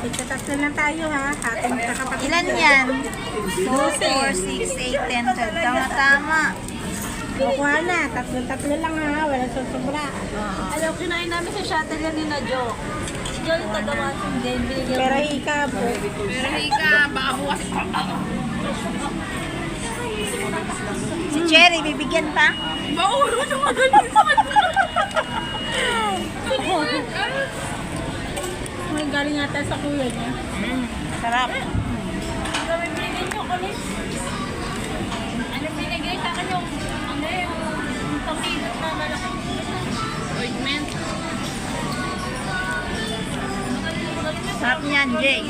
Itatatlo lang tayo ha. Ating kakapatid. Ilan yan? 2, 4, 6, 8, 10, 12. Tama-tama. Kukuha na. Tatlo lang ha. Wala susubra. Alam, kinain namin sa shuttle yan ni na Jo. Si Jo yung taga-wasing din. Pero ikaw po. Pero ika, baka bukas. Si Cherry, bibigyan pa? Mauro naman May galing ata sa kuya niya. Sarap. Ano binigay nyo kami? Ano binigay sa akin yung pangkilot na malaki? Ointment. Sarap niyan, Jay.